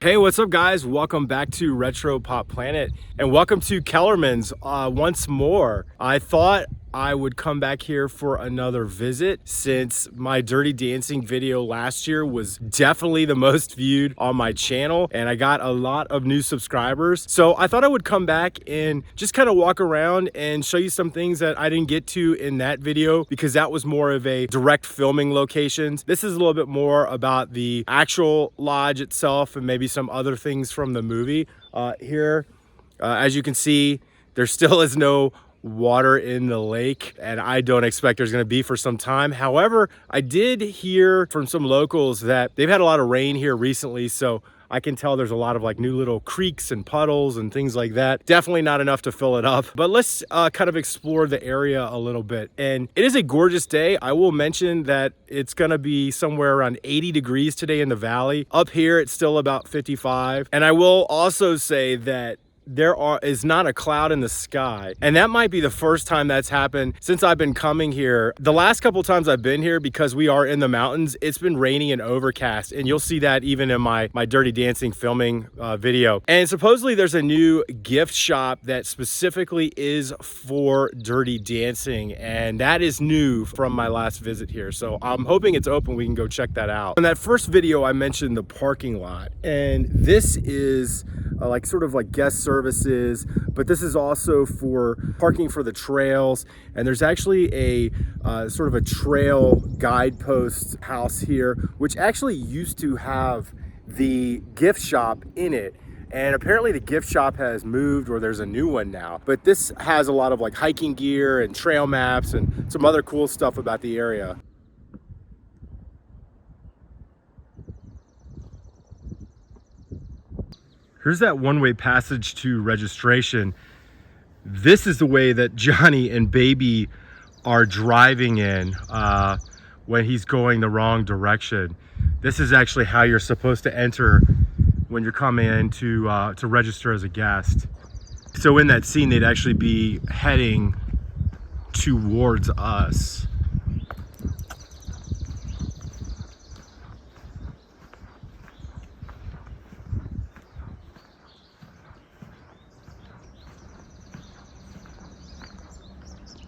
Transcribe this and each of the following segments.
Hey, what's up guys? Welcome back to Retro Pop Planet and welcome to Kellerman's once more. I thought I would come back here for another visit since my Dirty Dancing video last year was definitely the most viewed on my channel and I got a lot of new subscribers. So I thought I would come back and just kind of walk around and show you some things that I didn't get to in that video because that was more of a direct filming locations. This is a little bit more about the actual lodge itself and maybe some other things from the movie. As you can see, there still is no water in the lake and I don't expect there's going to be for some time. However, I did hear from some locals that they've had a lot of rain here recently, so I can tell there's a lot of like new little creeks and puddles and things like that. Definitely not enough to fill it up, but let's kind of explore the area a little bit. And it is a gorgeous day. I will mention that it's going to be somewhere around 80 degrees today in the valley. Up here, it's still about 55. And I will also say that is not a cloud in the sky, and that might be the first time that's happened since I've been coming here. The last couple times I've been here, because we are in the mountains, it's been rainy and overcast, and you'll see that even in my Dirty Dancing filming video. And supposedly there's a new gift shop that specifically is for Dirty Dancing, and that is new from my last visit here, so I'm hoping it's open. We can go check that out. In that first video I mentioned the parking lot, and this is sort of like guest services, but this is also for parking for the trails. And there's actually a sort of a trail guidepost house here, which actually used to have the gift shop in it. And apparently the gift shop has moved, or there's a new one now. But this has a lot of like hiking gear and trail maps and some other cool stuff about the area. Here's that one-way passage to registration. This is the way that Johnny and Baby are driving in when he's going the wrong direction. This is actually how you're supposed to enter when you're coming in to register as a guest. So in that scene, they'd actually be heading towards us.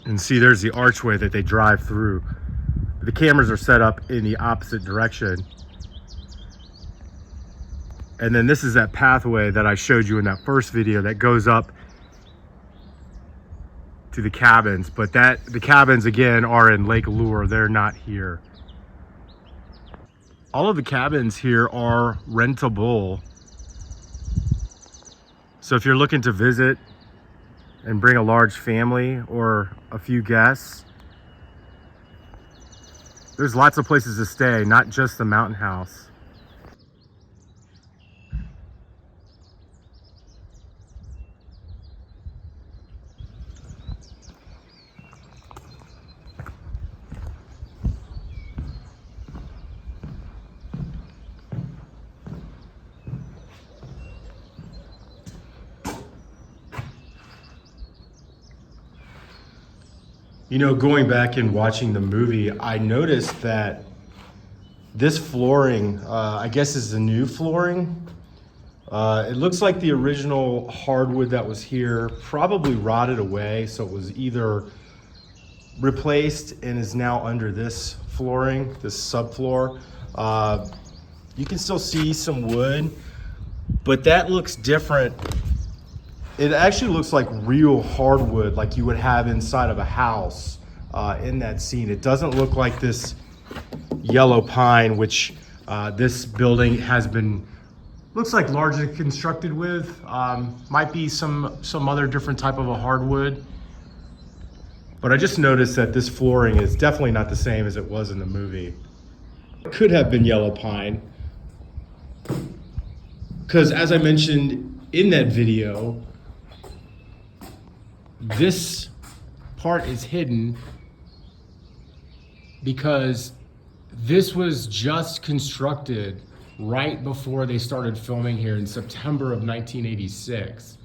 And see, there's the archway that they drive through. The cameras are set up in the opposite direction. And then this is that pathway that I showed you in that first video that goes up to the cabins. But the cabins, again, are in Lake Lure. They're not here. All of the cabins here are rentable. So if you're looking to visit and bring a large family or a few guests, there's lots of places to stay, not just the mountain house. You know, going back and watching the movie, I noticed that this flooring, I guess is the new flooring. It looks like the original hardwood that was here probably rotted away, so it was either replaced and is now under this flooring, this subfloor. You can still see some wood, but that looks different. It actually looks like real hardwood, like you would have inside of a house in that scene. It doesn't look like this yellow pine, which this building has been, looks like largely constructed with. Might be some other different type of a hardwood. But I just noticed that this flooring is definitely not the same as it was in the movie. It could have been yellow pine, because as I mentioned in that video, this part is hidden because this was just constructed right before they started filming here in September of 1986.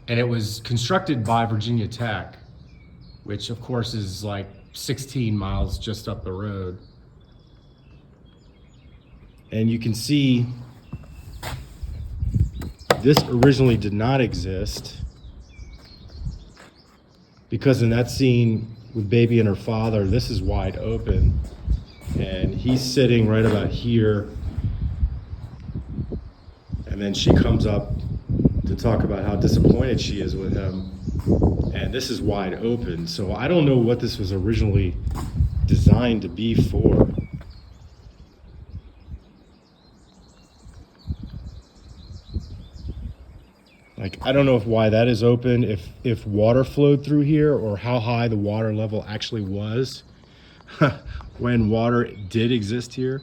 And it was constructed by Virginia Tech, which of course is like 16 miles just up the road. And you can see this originally did not exist, because in that scene with Baby and her father, this is wide open and he's sitting right about here, and then she comes up to talk about how disappointed she is with him, and this is wide open. So I don't know what this was originally designed to be for. Like, I don't know why that is open, if water flowed through here, or how high the water level actually was when water did exist here.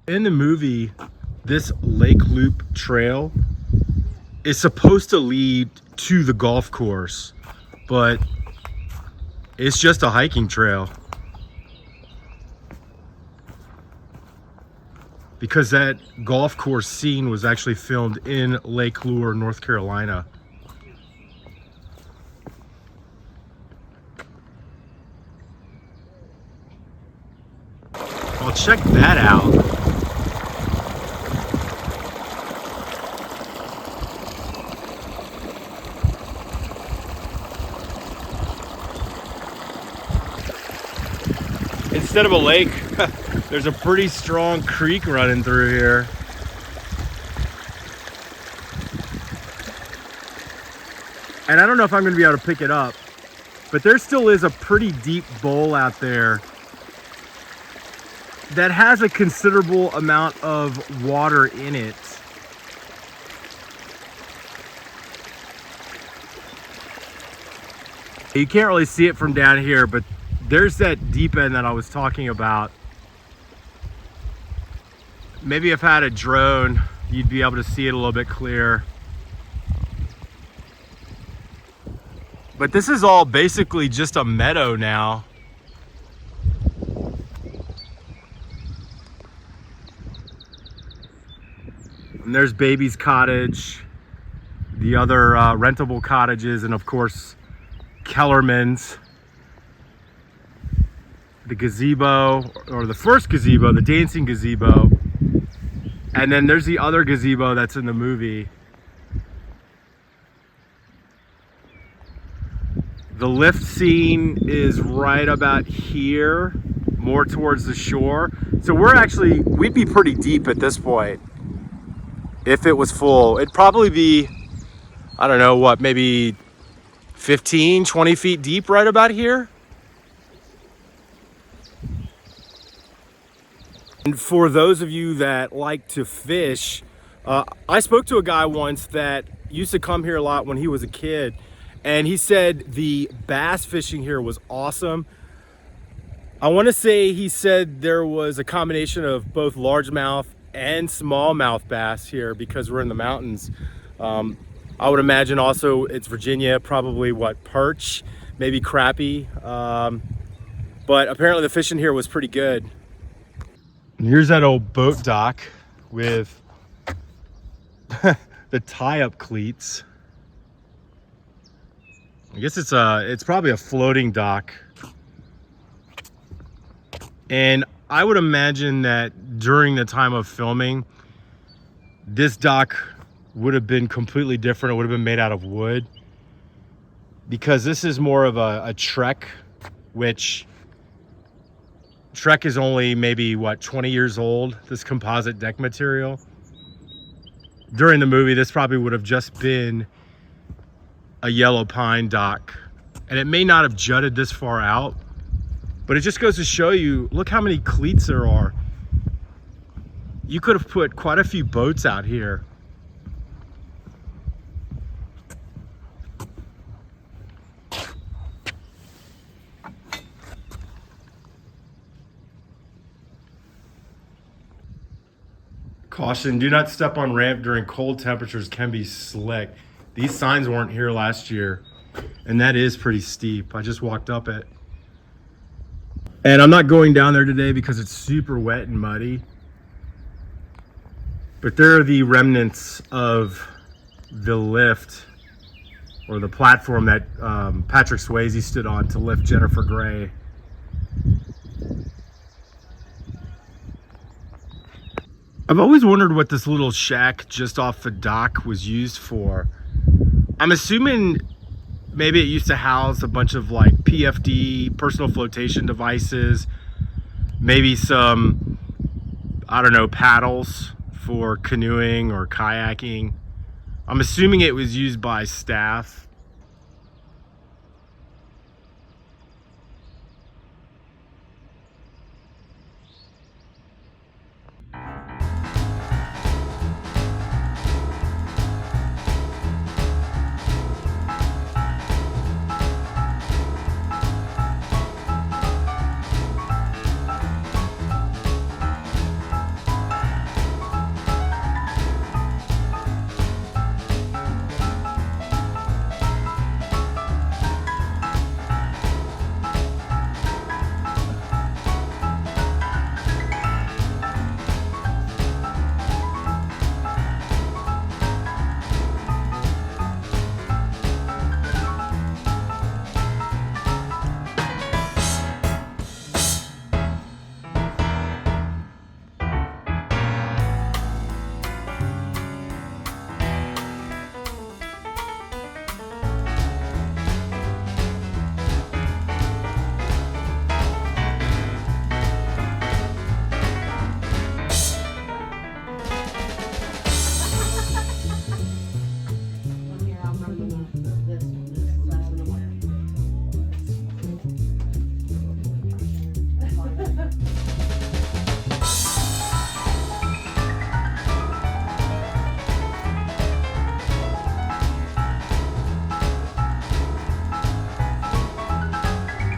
In the movie, this Lake Loop trail is supposed to lead to the golf course, but it's just a hiking trail, because that golf course scene was actually filmed in Lake Lure, North Carolina. Well, check that out. Instead of a lake, there's a pretty strong creek running through here. And I don't know if I'm going to be able to pick it up, but there still is a pretty deep bowl out there that has a considerable amount of water in it. You can't really see it from down here, but there's that deep end that I was talking about. Maybe if I had a drone, you'd be able to see it a little bit clearer. But this is all basically just a meadow now. And there's Baby's cottage, the other rentable cottages, and of course, Kellerman's. The gazebo, or the first gazebo, the dancing gazebo. And then there's the other gazebo that's in the movie. The lift scene is right about here, more towards the shore. So we'd be pretty deep at this point. If it was full, it'd probably be, I don't know what, maybe 15, 20 feet deep right about here. And for those of you that like to fish, I spoke to a guy once that used to come here a lot when he was a kid, and he said the bass fishing here was awesome. I want to say he said there was a combination of both largemouth and smallmouth bass here because we're in the mountains. I would imagine also it's Virginia, probably perch, maybe crappie. But apparently the fishing here was pretty good. And here's that old boat dock with the tie-up cleats. I guess it's probably a floating dock. And I would imagine that during the time of filming, this dock would have been completely different. It would have been made out of wood, because this is more of a Trek, which Trek is only maybe 20 years old, this composite deck material. During the movie, this probably would have just been a yellow pine dock, and it may not have jutted this far out, but it just goes to show you, look how many cleats there are. You could have put quite a few boats out here. Caution, do not step on ramp during cold temperatures, can be slick. These signs weren't here last year, and that is pretty steep. I just walked up it. And I'm not going down there today because it's super wet and muddy. But there are the remnants of the lift or the platform that Patrick Swayze stood on to lift Jennifer Grey. I've always wondered what this little shack just off the dock was used for. I'm assuming maybe it used to house a bunch of like PFD, personal flotation devices, maybe some, I don't know, paddles for canoeing or kayaking. I'm assuming it was used by staff.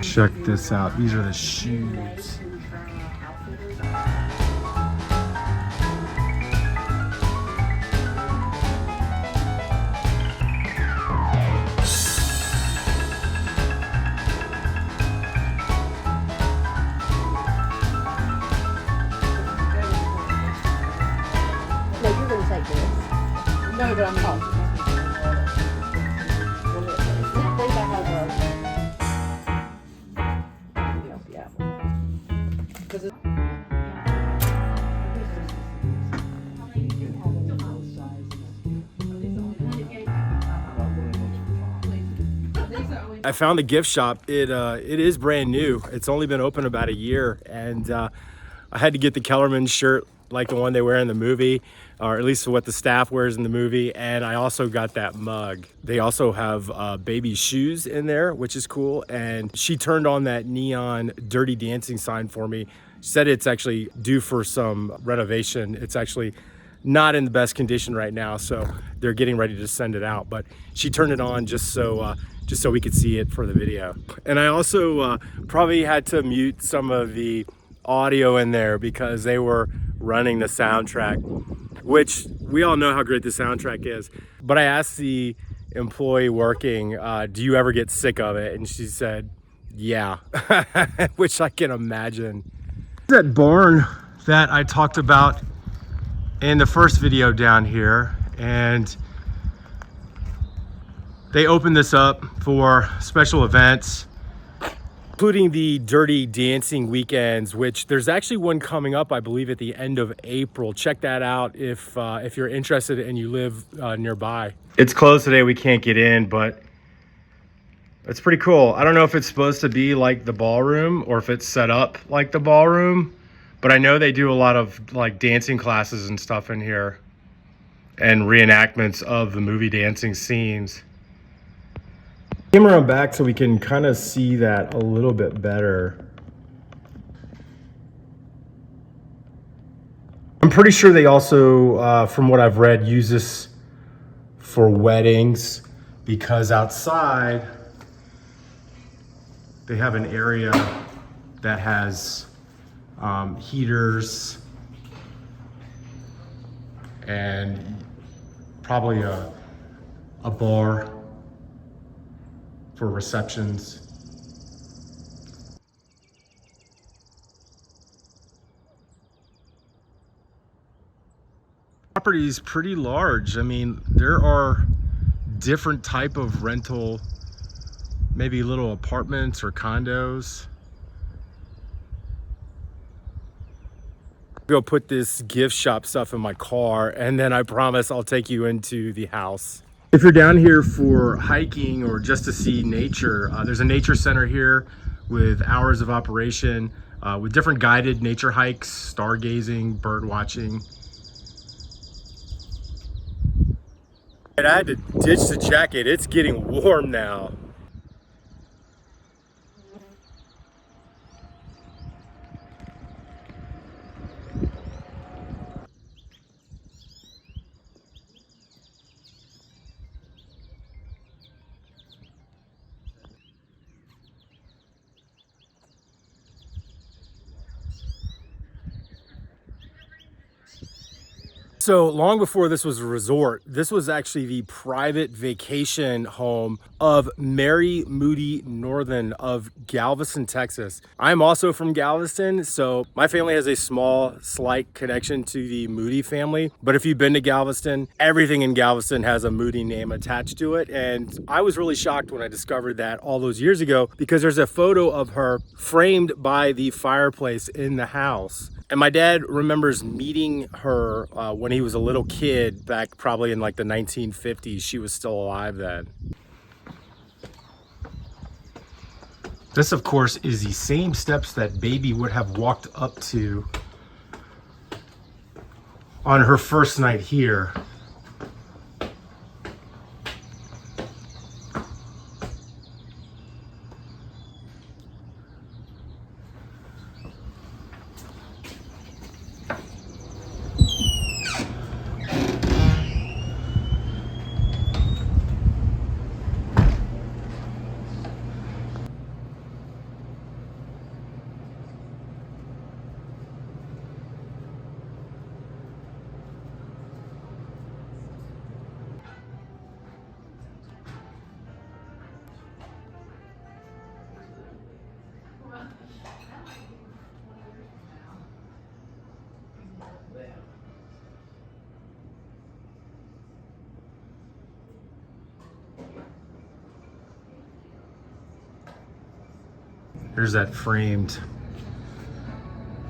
Check this out. These are the shoes. No, you're gonna take this. No, but I'm not. I found the gift shop. It is brand new. It's only been open about a year, and I had to get the Kellerman shirt like the one they wear in the movie, or at least what the staff wears in the movie, and I also got that mug. They also have baby shoes in there, which is cool, and she turned on that neon Dirty Dancing sign for me. She said it's actually due for some renovation. It's actually not in the best condition right now, so they're getting ready to send it out, but she turned it on just so we could see it for the video. And I also probably had to mute some of the audio in there because they were running the soundtrack, which we all know how great the soundtrack is. But I asked the employee working, do you ever get sick of it? And she said, yeah, which I can imagine. That barn that I talked about in the first video down here, and they opened this up for special events, including the Dirty Dancing weekends, which there's actually one coming up, I believe, at the end of April. Check that out if you're interested and you live nearby. It's closed today, we can't get in, but it's pretty cool. I don't know if it's supposed to be like the ballroom or if it's set up like the ballroom, but I know they do a lot of like dancing classes and stuff in here and reenactments of the movie dancing scenes. Came around back so we can kind of see that a little bit better. I'm pretty sure they also, from what I've read, use this for weddings because outside they have an area that has heaters and probably a bar for receptions. Property is pretty large. I mean, there are different type of rental, maybe little apartments or condos. Go put this gift shop stuff in my car, and then I promise I'll take you into the house. If you're down here for hiking or just to see nature, there's a nature center here with hours of operation, with different guided nature hikes, stargazing, bird watching. And I had to ditch the jacket. It's getting warm now. So long before this was a resort, this was actually the private vacation home of Mary Moody Northern of Galveston, Texas. I'm also from Galveston, so my family has a small, slight connection to the Moody family. But if you've been to Galveston, everything in Galveston has a Moody name attached to it. And I was really shocked when I discovered that all those years ago, because there's a photo of her framed by the fireplace in the house. And my dad remembers meeting her when he was a little kid, back probably in like the 1950s. She was still alive then. This, of course, is the same steps that Baby would have walked up to on her first night here. Here's that framed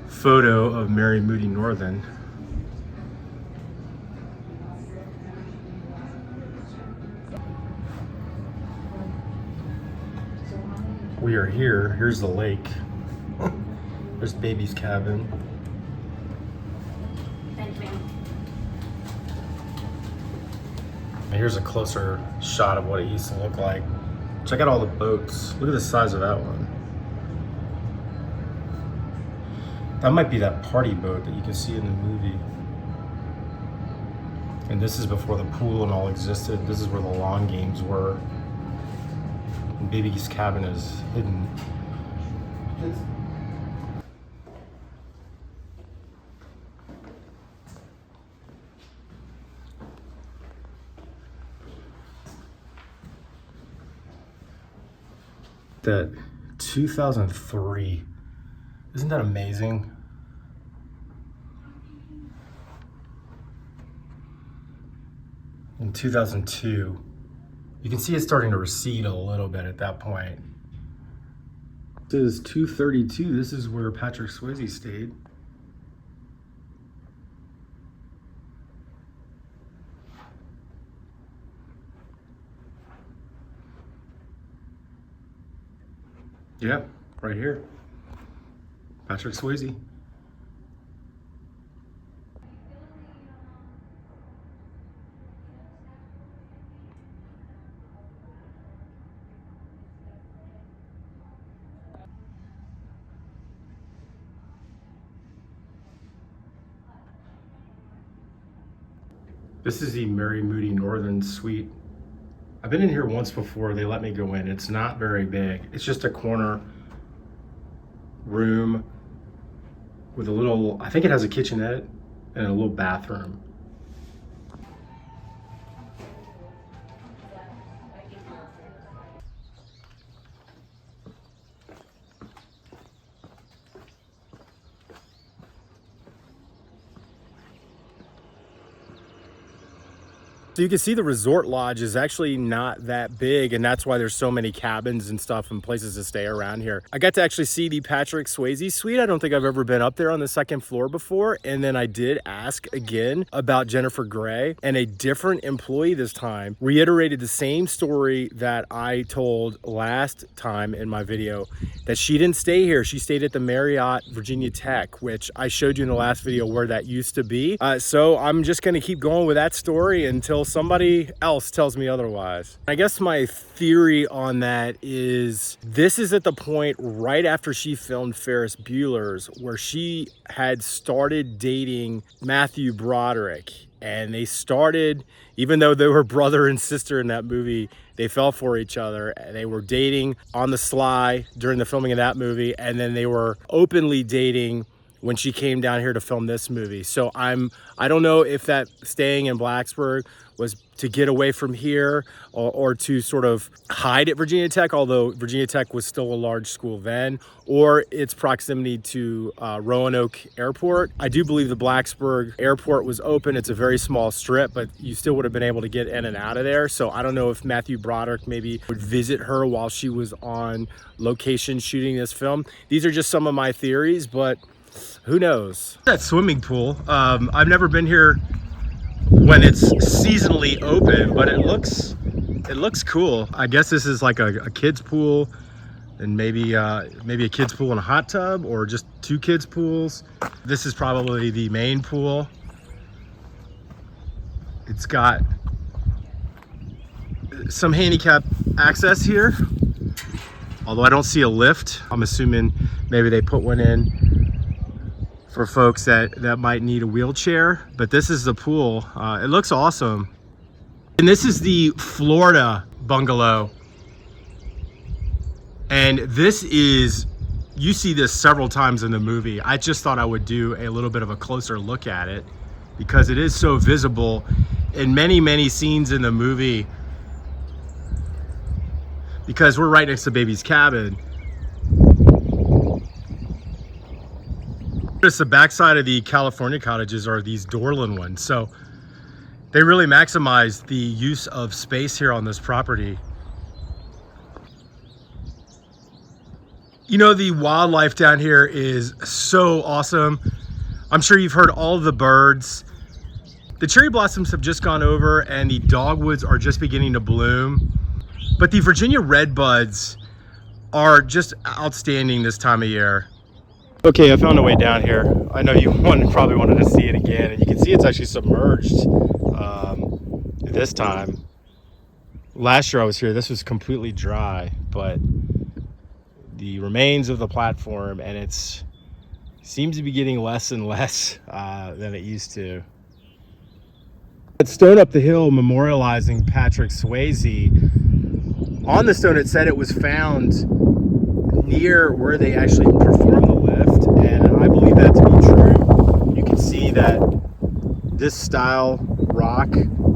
photo of Mary Moody Northern. We are here. Here's the lake. There's Baby's cabin. Thank you. And here's a closer shot of what it used to look like. Check out all the boats. Look at the size of that one. That might be that party boat that you can see in the movie. And this is before the pool and all existed. This is where the lawn games were. And Baby's cabin is hidden. That 2003. Isn't that amazing? In 2002, you can see it starting to recede a little bit at that point. This is 232. This is where Patrick Swayze stayed. Yeah, right here. Patrick Swayze. This is the Mary Moody Northern Suite. I've been in here once before. They let me go in. It's not very big. It's just a corner room with a little, I think it has a kitchenette and a little bathroom. So you can see the resort lodge is actually not that big, and that's why there's so many cabins and stuff and places to stay around here. I got to actually see the Patrick Swayze suite. I don't think I've ever been up there on the second floor before. And then I did ask again about Jennifer Grey, and a different employee this time reiterated the same story that I told last time in my video, that she didn't stay here. She stayed at the Marriott Virginia Tech, which I showed you in the last video where that used to be. So I'm just gonna keep going with that story until somebody else tells me otherwise. I guess my theory on that is this is at the point right after she filmed Ferris Bueller's where she had started dating Matthew Broderick, and they started, even though they were brother and sister in that movie, they fell for each other. They were dating on the sly during the filming of that movie, and then they were openly dating when she came down here to film this movie. So I don't know if that staying in Blacksburg was to get away from here or to sort of hide at Virginia Tech, although Virginia Tech was still a large school then, or its proximity to Roanoke Airport. I do believe the Blacksburg Airport was open. It's a very small strip, but you still would have been able to get in and out of there. So I don't know if Matthew Broderick maybe would visit her while she was on location shooting this film. These are just some of my theories, but who knows? That swimming pool, I've never been here when it's seasonally open, but it looks cool. I guess this is like a kid's pool, and maybe a kid's pool and a hot tub, or just two kids pools. This is probably the main pool. It's got some handicap access here, although I don't see a lift. I'm assuming maybe they put one in for folks that might need a wheelchair. But this is the pool. It looks awesome. And this is the Florida bungalow. And this is, you see this several times in the movie. I just thought I would do a little bit of a closer look at it because it is so visible in many scenes in the movie, because we're right next to Baby's cabin. Notice the backside of the California cottages are these Dorland ones, so they really maximize the use of space here on this property. You know, the wildlife down here is so awesome. I'm sure you've heard all of the birds. The cherry blossoms have just gone over and the dogwoods are just beginning to bloom, but the Virginia redbuds are just outstanding this time of year. Okay, I found a way down here. I know you probably wanted to see it again, and you can see it's actually submerged this time. Last year I was here, this was completely dry, but the remains of the platform, and it seems to be getting less and less than it used to. That stone up the hill memorializing Patrick Swayze, on the stone it said it was found near where they actually performed the lift, and I believe that to be true. You can see that this style rock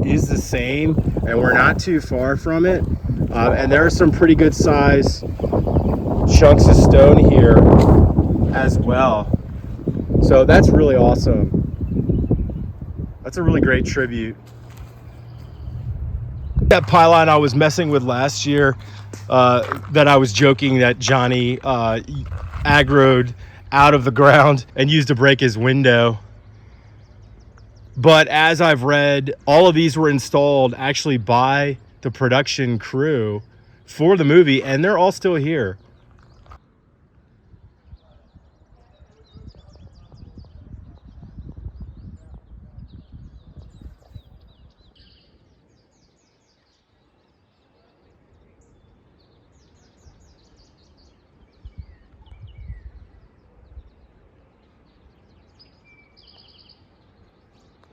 is the same, and we're not too far from it. And there are some pretty good size chunks of stone here as well. So that's really awesome. That's a really great tribute. That pylon I was messing with last year, that I was joking that Johnny aggroed out of the ground and used to break his window. But as I've read, all of these were installed actually by the production crew for the movie, and they're all still here.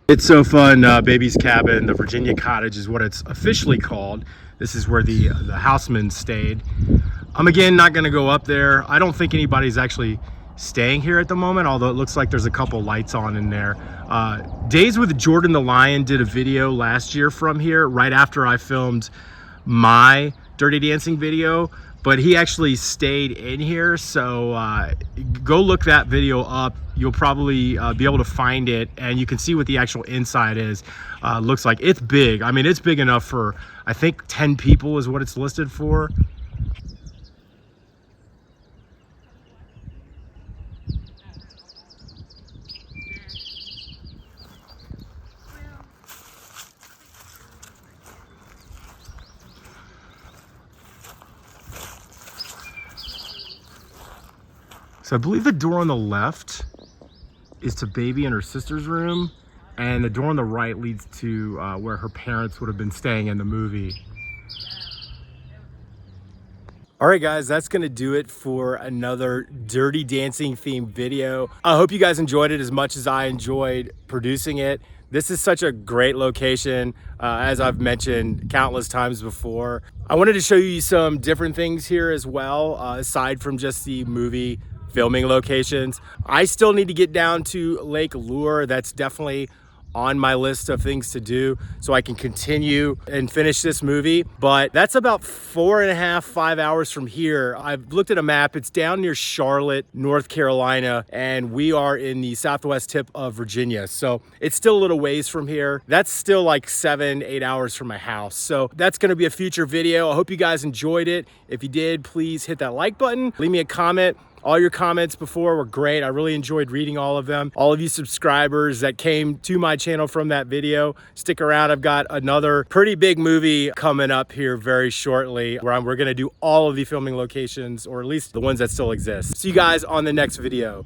It's so fun. Baby's cabin, the Virginia cottage is what it's officially called. This is where the houseman stayed. I'm again not going to go up there. I don't think anybody's actually staying here at the moment, although it looks like there's a couple lights on in there. Days with Jordan the Lion did a video last year from here right after I filmed my Dirty Dancing video, but he actually stayed in here. So go look that video up. You'll probably be able to find it, and you can see what the actual inside is. Looks like it's big. I mean, it's big enough for, I think 10 people is what it's listed for. So I believe the door on the left is to baby and her sister's room, and the door on the right leads to where her parents would have been staying in the movie. All right, guys, that's gonna do it for another Dirty Dancing themed video. I hope you guys enjoyed it as much as I enjoyed producing it. This is such a great location, as I've mentioned countless times before. I wanted to show you some different things here as well, aside from just the movie filming locations. I still need to get down to Lake Lure. That's definitely on my list of things to do so I can continue and finish this movie. But that's about 4.5, 5 hours from here. I've looked at a map. It's down near Charlotte, North Carolina, and we are in the southwest tip of Virginia. So it's still a little ways from here. That's still like 7, 8 hours from my house. So that's gonna be a future video. I hope you guys enjoyed it. If you did, please hit that like button. Leave me a comment. All your comments before were great. I really enjoyed reading all of them. All of you subscribers that came to my channel from that video, stick around. I've got another pretty big movie coming up here very shortly where we're gonna do all of the filming locations, or at least the ones that still exist. See you guys on the next video.